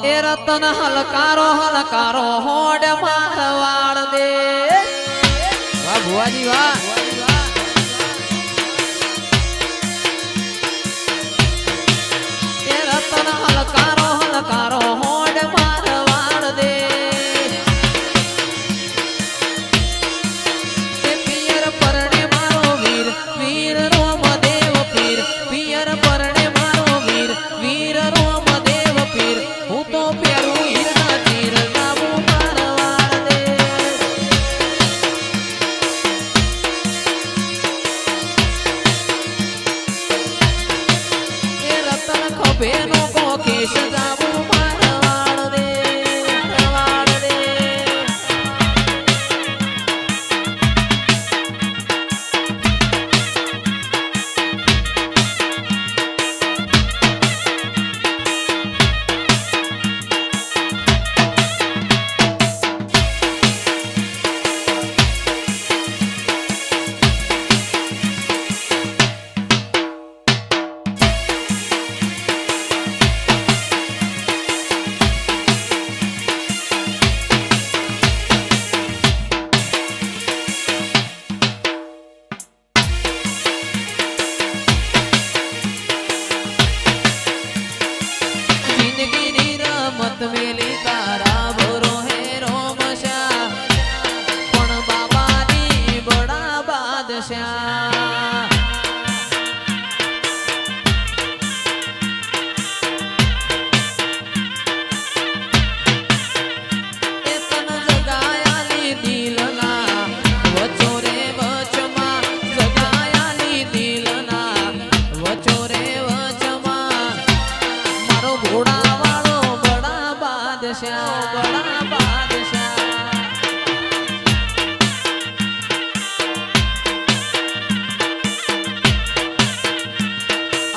એ રતન હલકારો હલકારો હોડ મારવાડ દે વાહ ભુવાજી વાહ એ રતન હલકારો હલકારો હોડ મારવાડ દે એ પિયર પરણે મારો વીર વીર રોમદેવ પીર પિયર પરણે મારો વીર વીર રોમદેવ પીર હું તો પ્યારું હીરના તીર લાવું મારવાડ દે એ રતન ખભેનો કોકેશ લાવું મારવાડ દે મારવાડ દે જિંદગીની રમત મેલી તારા ભરો હે રોમશા પણ બાબાની બડા બાદશાહ એ તન જગાયાલી દિલના વચો રે વચમાં જગાયાલી દિલના વચો રે વચમાં મારો ઘોડાવાળો બડા બાદશાહ બડા બાદશાહ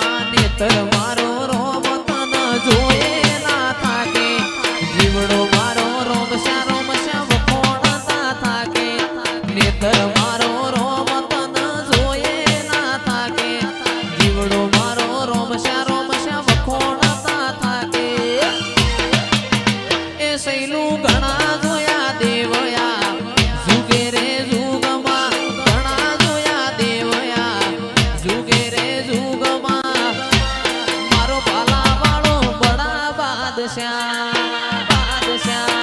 આ નેત્ર મારો રોમ તન જોયે ના થાકે જીવડો મારો રોમશા રોમશા વખોણતા થાકે નેત્ર મારો રોમ તન જોયે ના થાકે જીવડો મારો રોમશા રોમશા વખોણતા થાકે એ સૈલું ઘણા જોયા દેવયા જુગે રે જુગમાં ઘણા જોયા દેવયા જુગે રે જુગમાં મારો ભાલાવાળો બડા બાદશાહ બાદશાહ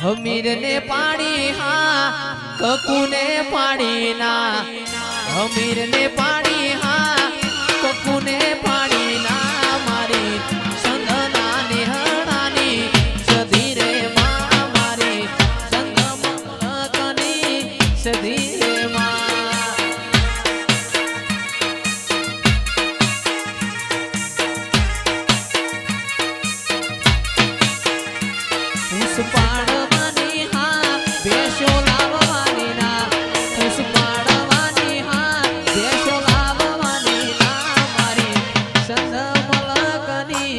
હમીર ને પાડી હા કકુને પાડી ના હમીર ને પાડી હા કકુને પાડી ના મારી સંધના નિહણાની સધી રે માં મારી સંધમકની સધી રે માં ફૂસ પાડવાની હા ભેંસો લાવવાની ના ફૂસ પાડવાની હા ભેંસો લાવવાની ના મારી સંધમલકની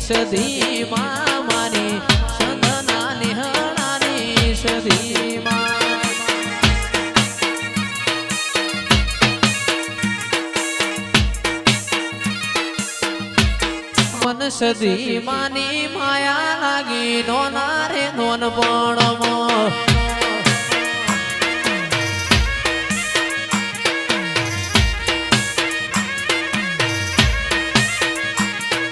સધી માં મારી સંધના નિહણાની સધી માં મન સધી માની માયા લાગી નોના રે નોનપણમાં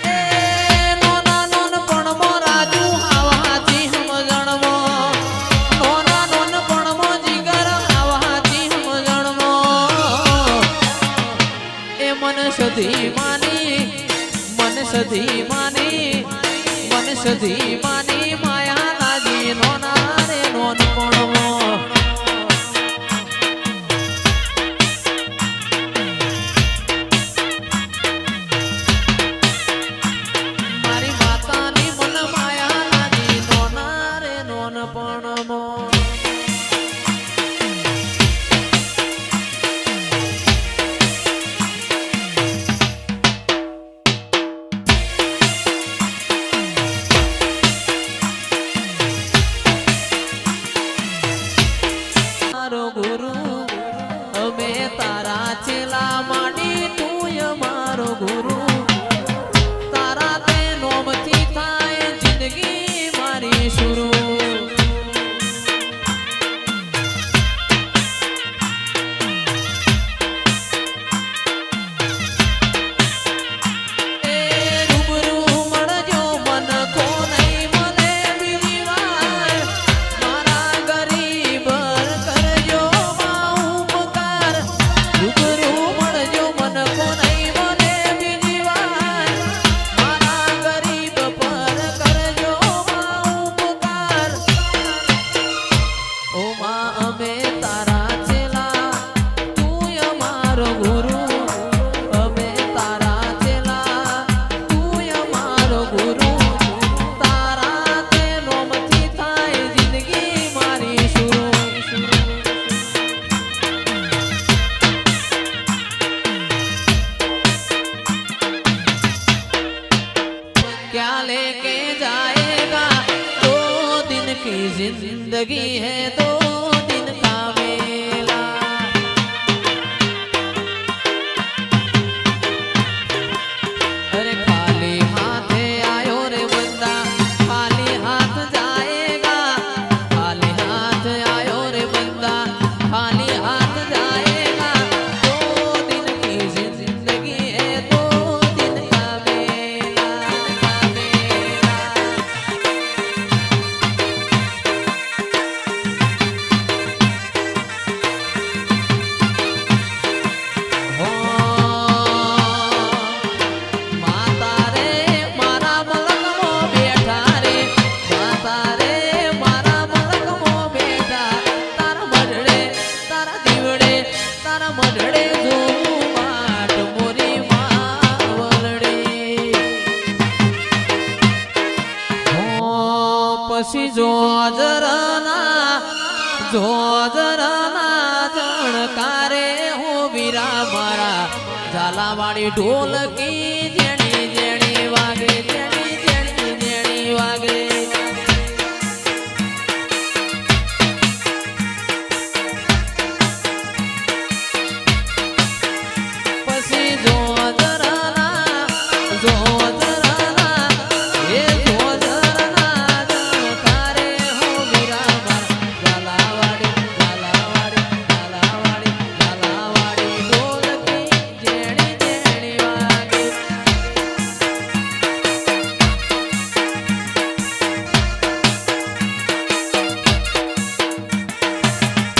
એ નોના નોનપણમાં રાજુ આવાથી સમજણમાં નોના નોનપણમાં જીગર આવાથી સમજણમાં એ મન સધી માની મન સધી માની માયા લાગી નોના રે નોનપણમાં મારી માતાની મન માયા લાગી નોના રે નોનપણમાં ગુરુ અમે તારા ચેલામાં जिंदगी है दो दिन का मेला। अरे खाली हाथे आयो रे बंदा, खाली हाथ जाएगा। खाली हाथ आयो रे बंदा, खाली हाथ जाएगा। दो दिन की जिंदगी है दो दिन का मेला, का मेला। हो माता रे मारा मलक मो बेठा रे, माता रे मारा मलक मो बेठा। तारा मढड़े तारा दीवड़े तारा मढड़े जो बाट मोरी मावलड़ी। हो पसी जोजरना जणकारे हो वीरा मारा झालावाड़ी ढोलकी